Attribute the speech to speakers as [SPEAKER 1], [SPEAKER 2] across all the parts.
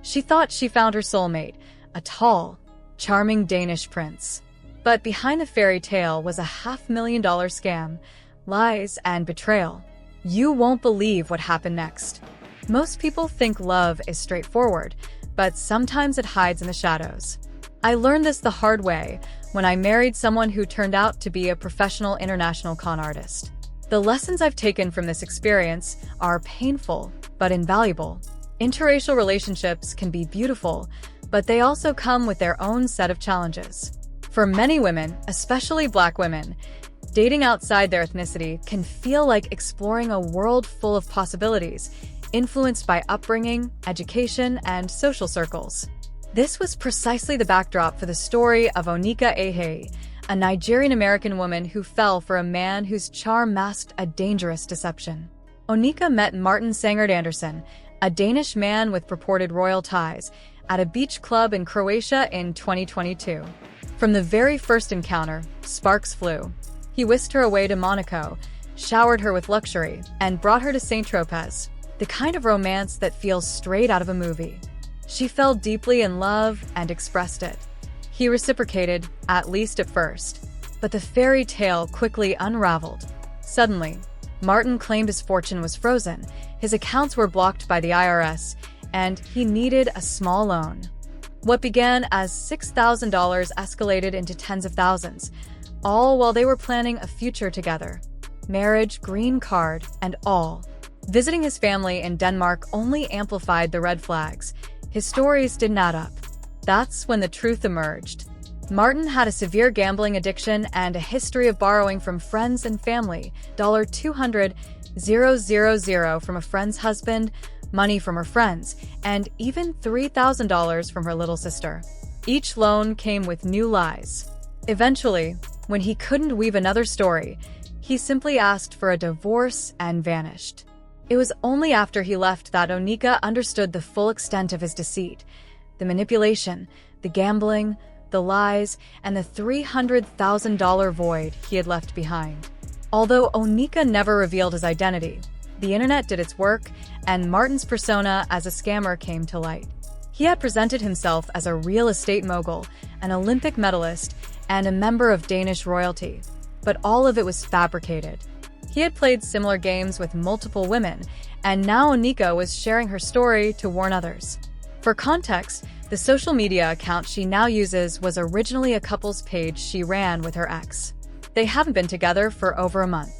[SPEAKER 1] She thought she found her soulmate, a tall, charming Danish prince. But behind the fairy tale was a $500,000 scam, lies, and betrayal. You won't believe what happened next. Most people think love is straightforward, but sometimes it hides in the shadows. I learned this the hard way when I married someone who turned out to be a professional international con artist. The lessons I've taken from this experience are painful but invaluable. Interracial relationships can be beautiful, but they also come with their own set of challenges. For many women, especially Black women, dating outside their ethnicity can feel like exploring a world full of possibilities, influenced by upbringing, education, and social circles. This was precisely the backdrop for the story of Onika Ehe, a Nigerian-American woman who fell for a man whose charm masked a dangerous deception. Onika met Martin Sangard Anderson, a Danish man with purported royal ties, at a beach club in Croatia in 2022. From the very first encounter, sparks flew. He whisked her away to Monaco, showered her with luxury, and brought her to Saint-Tropez, the kind of romance that feels straight out of a movie. She fell deeply in love and expressed it. He reciprocated, at least at first. But the fairy tale quickly unraveled. Suddenly, Martin claimed his fortune was frozen, his accounts were blocked by the IRS, and he needed a small loan. What began as $6,000 escalated into tens of thousands, all while they were planning a future together. Marriage, green card, and all. Visiting his family in Denmark only amplified the red flags. His stories didn't add up. That's when the truth emerged. Martin had a severe gambling addiction and a history of borrowing from friends and family, $200,000 from a friend's husband, money from her friends, and even $3,000 from her little sister. Each loan came with new lies. Eventually, when he couldn't weave another story, he simply asked for a divorce and vanished. It was only after he left that Onika understood the full extent of his deceit, the manipulation, the gambling, the lies, and the $300,000 void he had left behind. Although Onika never revealed his identity, the internet did its work, and Martin's persona as a scammer came to light. He had presented himself as a real estate mogul, an Olympic medalist, and a member of Danish royalty, but all of it was fabricated. He had played similar games with multiple women, and now Onika was sharing her story to warn others. For context, the social media account she now uses was originally a couple's page she ran with her ex. They haven't been together for over a month.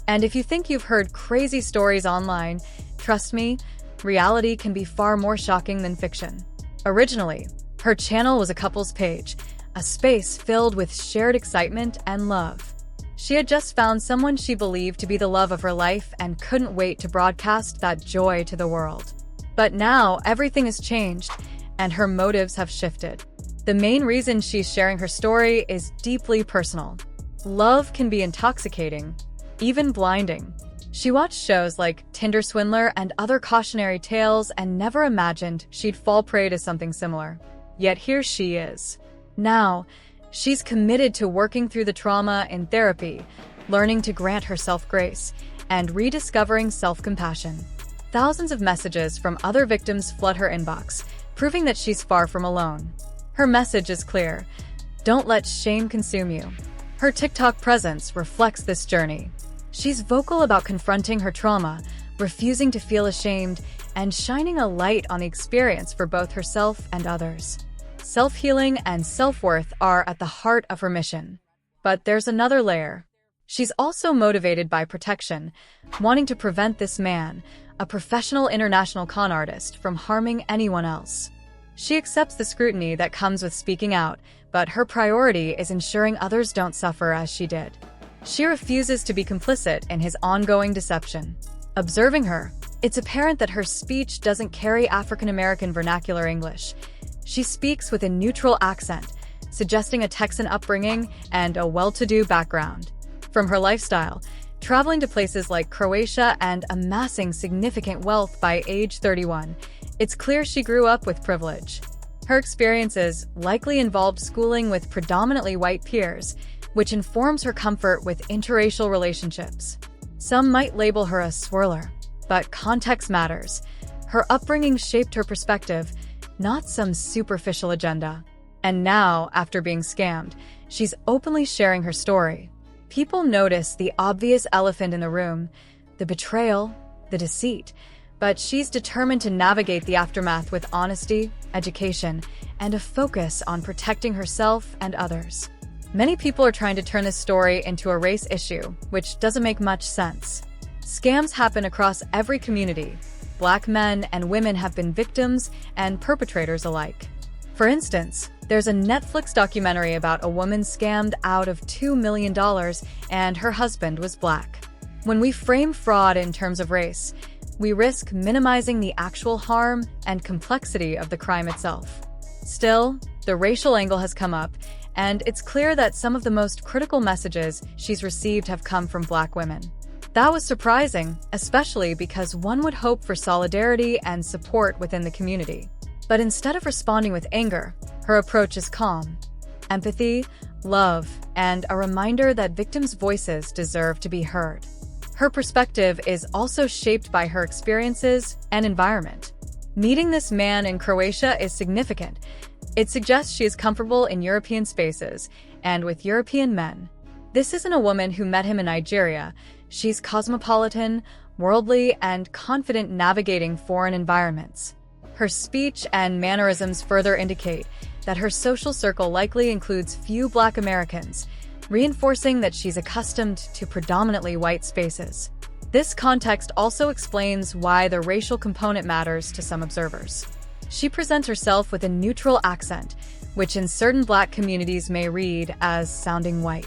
[SPEAKER 1] And if you think you've heard crazy stories online, trust me, reality can be far more shocking than fiction. Originally, her channel was a couple's page, a space filled with shared excitement and love. She had just found someone she believed to be the love of her life and couldn't wait to broadcast that joy to the world. But now, everything has changed, and her motives have shifted. The main reason she's sharing her story is deeply personal. Love can be intoxicating, even blinding. She watched shows like Tinder Swindler and other cautionary tales and never imagined she'd fall prey to something similar. Yet here she is. Now, she's committed to working through the trauma in therapy, learning to grant herself grace, and rediscovering self-compassion. Thousands of messages from other victims flood her inbox, proving that she's far from alone. Her message is clear: don't let shame consume you. Her TikTok presence reflects this journey. She's vocal about confronting her trauma, refusing to feel ashamed, and shining a light on the experience for both herself and others. Self-healing and self-worth are at the heart of her mission. But there's another layer. She's also motivated by protection, wanting to prevent this man, a professional international con artist, from harming anyone else. She accepts the scrutiny that comes with speaking out, but her priority is ensuring others don't suffer as she did. She refuses to be complicit in his ongoing deception. Observing her, it's apparent that her speech doesn't carry African-American vernacular English. She speaks with a neutral accent, suggesting a Texan upbringing and a well-to-do background. From her lifestyle, traveling to places like Croatia and amassing significant wealth by age 31, it's clear she grew up with privilege. Her experiences likely involved schooling with predominantly white peers, which informs her comfort with interracial relationships. Some might label her a swirler, but context matters. Her upbringing shaped her perspective, not some superficial agenda. And now, after being scammed, she's openly sharing her story. People notice the obvious elephant in the room, the betrayal, the deceit, but she's determined to navigate the aftermath with honesty, education, and a focus on protecting herself and others. Many people are trying to turn this story into a race issue, which doesn't make much sense. Scams happen across every community. Black men and women have been victims and perpetrators alike. For instance, there's a Netflix documentary about a woman scammed out of $2 million and her husband was black. When we frame fraud in terms of race, we risk minimizing the actual harm and complexity of the crime itself. Still, the racial angle has come up, and it's clear that some of the most critical messages she's received have come from Black women. That was surprising, especially because one would hope for solidarity and support within the community. But instead of responding with anger, her approach is calm. Empathy, love, and a reminder that victims' voices deserve to be heard. Her perspective is also shaped by her experiences and environment. Meeting this man in Croatia is significant. It suggests she is comfortable in European spaces and with European men. This isn't a woman who met him in Nigeria. She's cosmopolitan, worldly, and confident navigating foreign environments. Her speech and mannerisms further indicate that her social circle likely includes few Black Americans, reinforcing that she's accustomed to predominantly white spaces. This context also explains why the racial component matters to some observers. She presents herself with a neutral accent, which in certain Black communities may read as sounding white.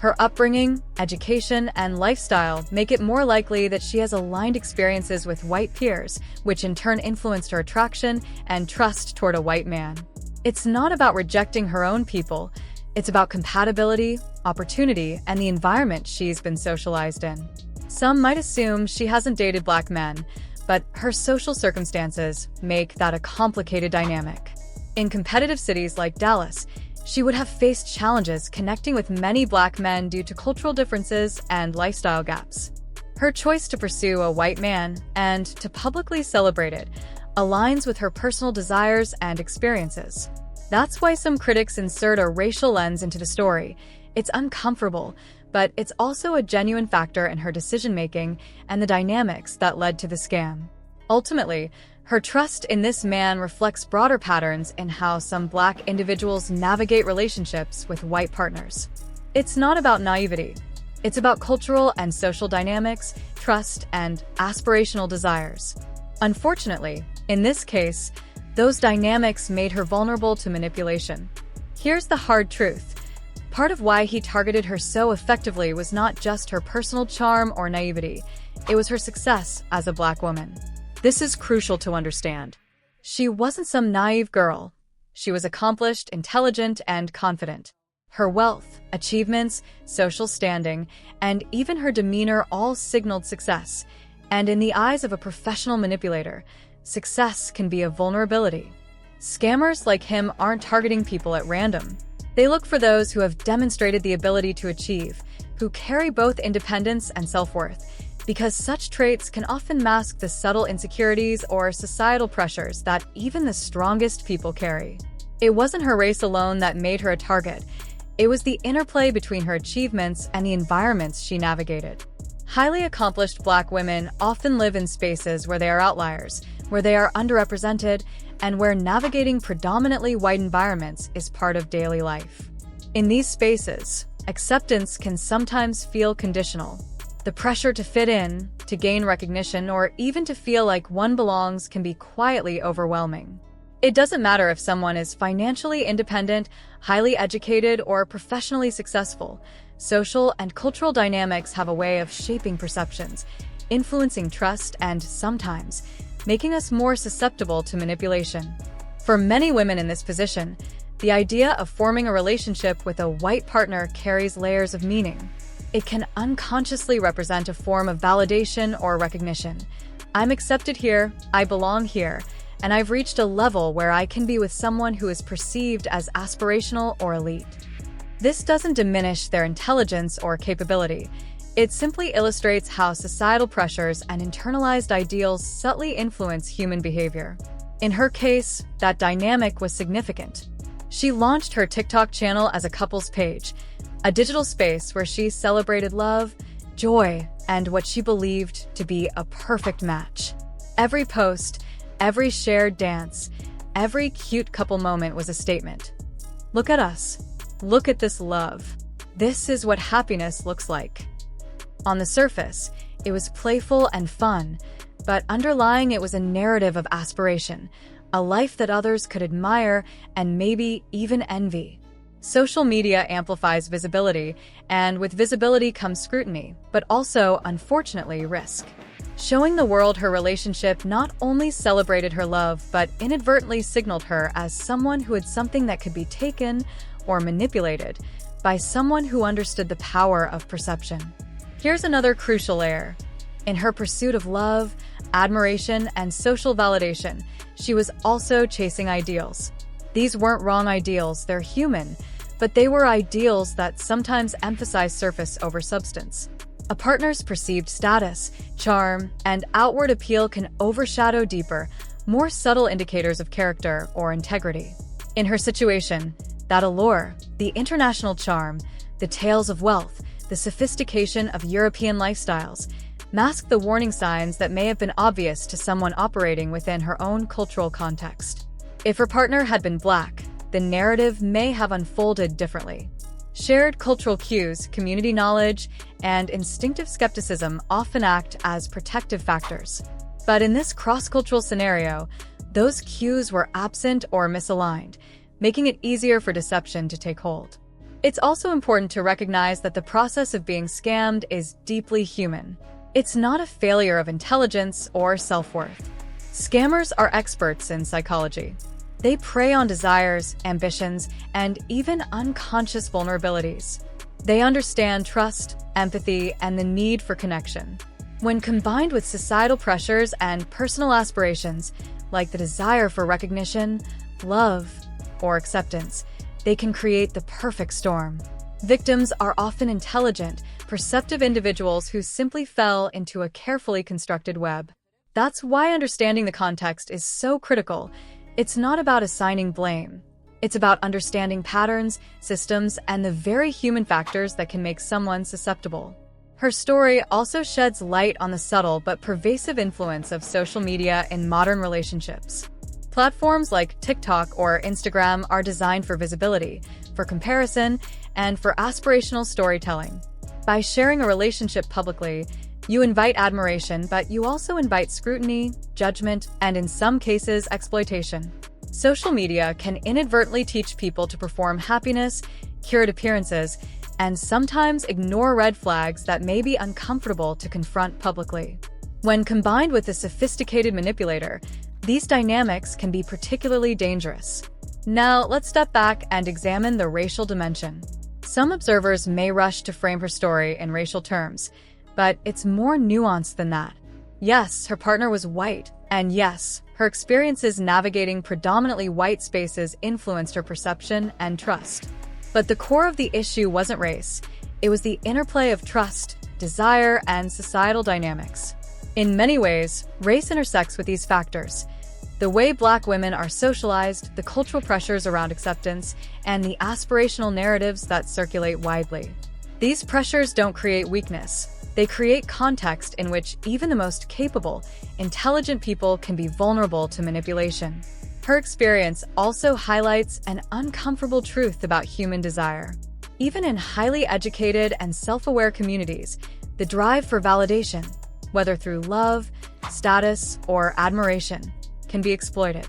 [SPEAKER 1] Her upbringing, education, and lifestyle make it more likely that she has aligned experiences with white peers, which in turn influenced her attraction and trust toward a white man. It's not about rejecting her own people. It's about compatibility, opportunity, and the environment she's been socialized in. Some might assume she hasn't dated Black men, but her social circumstances make that a complicated dynamic. In competitive cities like Dallas, she would have faced challenges connecting with many Black men due to cultural differences and lifestyle gaps. Her choice to pursue a white man and to publicly celebrate it aligns with her personal desires and experiences. That's why some critics insert a racial lens into the story. It's uncomfortable, but it's also a genuine factor in her decision-making and the dynamics that led to the scam. Ultimately, her trust in this man reflects broader patterns in how some Black individuals navigate relationships with white partners. It's not about naivety. It's about cultural and social dynamics, trust, and aspirational desires. Unfortunately, in this case, those dynamics made her vulnerable to manipulation. Here's the hard truth. Part of why he targeted her so effectively was not just her personal charm or naivety. It was her success as a Black woman. This is crucial to understand. She wasn't some naive girl. She was accomplished, intelligent, and confident. Her wealth, achievements, social standing, and even her demeanor all signaled success. And in the eyes of a professional manipulator, success can be a vulnerability. Scammers like him aren't targeting people at random. They look for those who have demonstrated the ability to achieve, who carry both independence and self-worth, because such traits can often mask the subtle insecurities or societal pressures that even the strongest people carry. It wasn't her race alone that made her a target. It was the interplay between her achievements and the environments she navigated. Highly accomplished Black women often live in spaces where they are outliers, where they are underrepresented, and where navigating predominantly white environments is part of daily life. In these spaces, acceptance can sometimes feel conditional. The pressure to fit in, to gain recognition, or even to feel like one belongs can be quietly overwhelming. It doesn't matter if someone is financially independent, highly educated, or professionally successful. Social and cultural dynamics have a way of shaping perceptions, influencing trust, and sometimes making us more susceptible to manipulation. For many women in this position, the idea of forming a relationship with a white partner carries layers of meaning. It can unconsciously represent a form of validation or recognition. I'm accepted here, I belong here, and I've reached a level where I can be with someone who is perceived as aspirational or elite. This doesn't diminish their intelligence or capability. It simply illustrates how societal pressures and internalized ideals subtly influence human behavior. In her case, that dynamic was significant. She launched her TikTok channel as a couples page, a digital space where she celebrated love, joy, and what she believed to be a perfect match. Every post, every shared dance, every cute couple moment was a statement. Look at us. Look at this love. This is what happiness looks like. On the surface, it was playful and fun, but underlying it was a narrative of aspiration, a life that others could admire and maybe even envy. Social media amplifies visibility, and with visibility comes scrutiny, but also, unfortunately, risk. Showing the world her relationship not only celebrated her love, but inadvertently signaled her as someone who had something that could be taken or manipulated by someone who understood the power of perception. Here's another crucial layer. In her pursuit of love, admiration, and social validation, she was also chasing ideals. These weren't wrong ideals, they're human, but they were ideals that sometimes emphasize surface over substance. A partner's perceived status, charm, and outward appeal can overshadow deeper, more subtle indicators of character or integrity. In her situation, that allure, the international charm, the tales of wealth, the sophistication of European lifestyles, mask the warning signs that may have been obvious to someone operating within her own cultural context. If her partner had been Black, the narrative may have unfolded differently. Shared cultural cues, community knowledge, and instinctive skepticism often act as protective factors. But in this cross-cultural scenario, those cues were absent or misaligned, making it easier for deception to take hold. It's also important to recognize that the process of being scammed is deeply human. It's not a failure of intelligence or self-worth. Scammers are experts in psychology. They prey on desires, ambitions, and even unconscious vulnerabilities. They understand trust, empathy, and the need for connection. When combined with societal pressures and personal aspirations, like the desire for recognition, love, or acceptance, they can create the perfect storm. Victims are often intelligent, perceptive individuals who simply fell into a carefully constructed web. That's why understanding the context is so critical. It's not about assigning blame. It's about understanding patterns, systems, and the very human factors that can make someone susceptible. Her story also sheds light on the subtle but pervasive influence of social media in modern relationships. Platforms like TikTok or Instagram are designed for visibility, for comparison, and for aspirational storytelling. By sharing a relationship publicly, you invite admiration, but you also invite scrutiny, judgment, and in some cases, exploitation. Social media can inadvertently teach people to perform happiness, curate appearances, and sometimes ignore red flags that may be uncomfortable to confront publicly. When combined with a sophisticated manipulator, these dynamics can be particularly dangerous. Now, let's step back and examine the racial dimension. Some observers may rush to frame her story in racial terms, but it's more nuanced than that. Yes, her partner was white, and yes, her experiences navigating predominantly white spaces influenced her perception and trust. But the core of the issue wasn't race. It was the interplay of trust, desire, and societal dynamics. In many ways, race intersects with these factors. The way Black women are socialized, the cultural pressures around acceptance, and the aspirational narratives that circulate widely. These pressures don't create weakness. They create context in which even the most capable, intelligent people can be vulnerable to manipulation. Her experience also highlights an uncomfortable truth about human desire. Even in highly educated and self-aware communities, the drive for validation, whether through love, status, or admiration, can be exploited.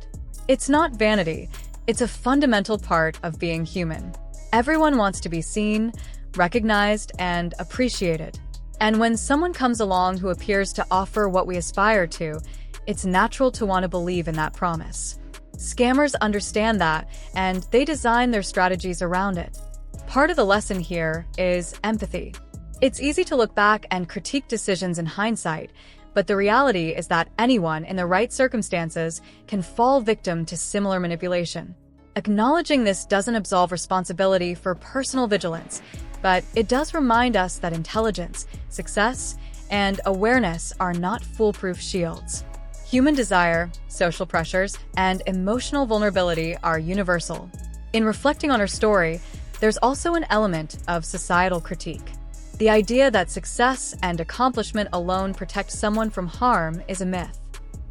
[SPEAKER 1] It's not vanity, it's a fundamental part of being human. Everyone wants to be seen, recognized, and appreciated. And when someone comes along who appears to offer what we aspire to, it's natural to want to believe in that promise. Scammers understand that, and they design their strategies around it. Part of the lesson here is empathy. It's easy to look back and critique decisions in hindsight, but the reality is that anyone in the right circumstances can fall victim to similar manipulation. Acknowledging this doesn't absolve responsibility for personal vigilance, but it does remind us that intelligence, success, and awareness are not foolproof shields. Human desire, social pressures, and emotional vulnerability are universal. In reflecting on her story, there's also an element of societal critique. The idea that success and accomplishment alone protect someone from harm is a myth.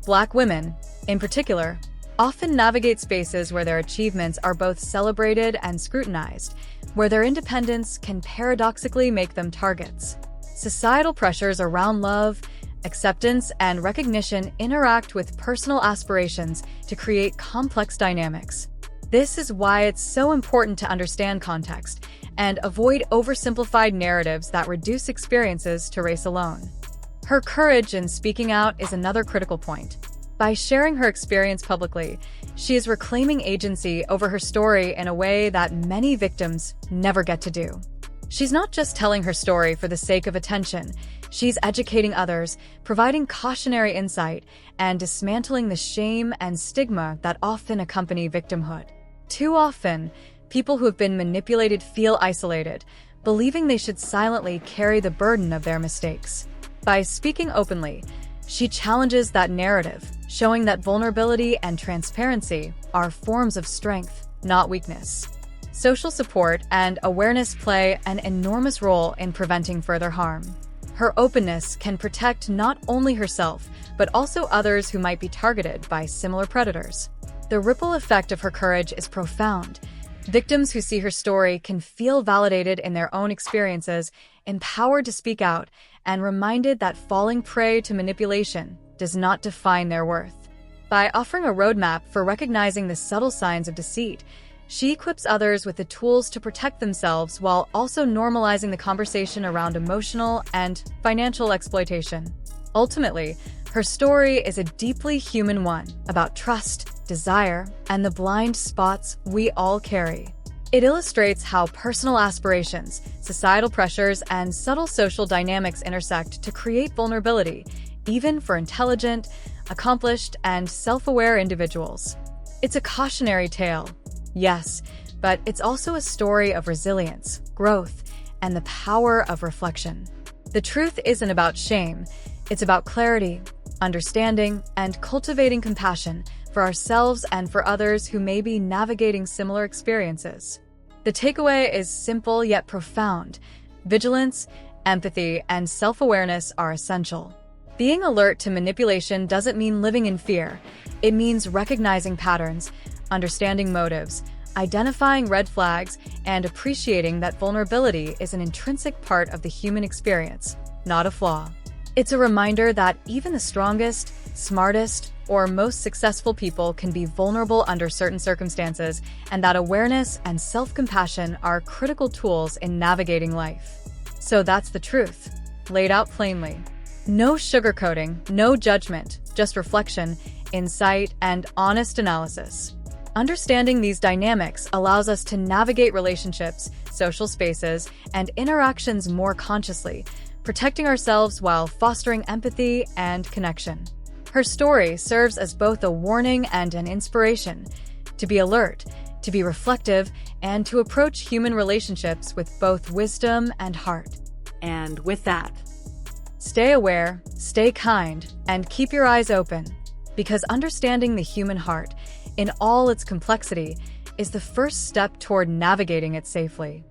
[SPEAKER 1] Black women, in particular, often navigate spaces where their achievements are both celebrated and scrutinized, where their independence can paradoxically make them targets. Societal pressures around love, acceptance, and recognition interact with personal aspirations to create complex dynamics. This is why it's so important to understand context and avoid oversimplified narratives that reduce experiences to race alone. Her courage in speaking out is another critical point. By sharing her experience publicly, she is reclaiming agency over her story in a way that many victims never get to do. She's not just telling her story for the sake of attention. She's educating others, providing cautionary insight, and dismantling the shame and stigma that often accompany victimhood. Too often, people who have been manipulated feel isolated, believing they should silently carry the burden of their mistakes. By speaking openly, she challenges that narrative, showing that vulnerability and transparency are forms of strength, not weakness. Social support and awareness play an enormous role in preventing further harm. Her openness can protect not only herself, but also others who might be targeted by similar predators. The ripple effect of her courage is profound. Victims who see her story can feel validated in their own experiences, empowered to speak out, and reminded that falling prey to manipulation does not define their worth. By offering a roadmap for recognizing the subtle signs of deceit, she equips others with the tools to protect themselves while also normalizing the conversation around emotional and financial exploitation. Ultimately, her story is a deeply human one about trust, desire, and the blind spots we all carry. It illustrates how personal aspirations, societal pressures, and subtle social dynamics intersect to create vulnerability, even for intelligent, accomplished, and self-aware individuals. It's a cautionary tale, yes, but it's also a story of resilience, growth, and the power of reflection. The truth isn't about shame, it's about clarity, understanding, and cultivating compassion for ourselves and for others who may be navigating similar experiences. The takeaway is simple yet profound. Vigilance, empathy, and self-awareness are essential. Being alert to manipulation doesn't mean living in fear. It means recognizing patterns, understanding motives, identifying red flags, and appreciating that vulnerability is an intrinsic part of the human experience, not a flaw. It's a reminder that even the strongest, smartest, or most successful people can be vulnerable under certain circumstances, and that awareness and self-compassion are critical tools in navigating life. So that's the truth, laid out plainly. No sugarcoating, no judgment, just reflection, insight, and honest analysis. Understanding these dynamics allows us to navigate relationships, social spaces, and interactions more consciously, protecting ourselves while fostering empathy and connection. Her story serves as both a warning and an inspiration to be alert, to be reflective, and to approach human relationships with both wisdom and heart. And with that, stay aware, stay kind, and keep your eyes open, because understanding the human heart in all its complexity is the first step toward navigating it safely.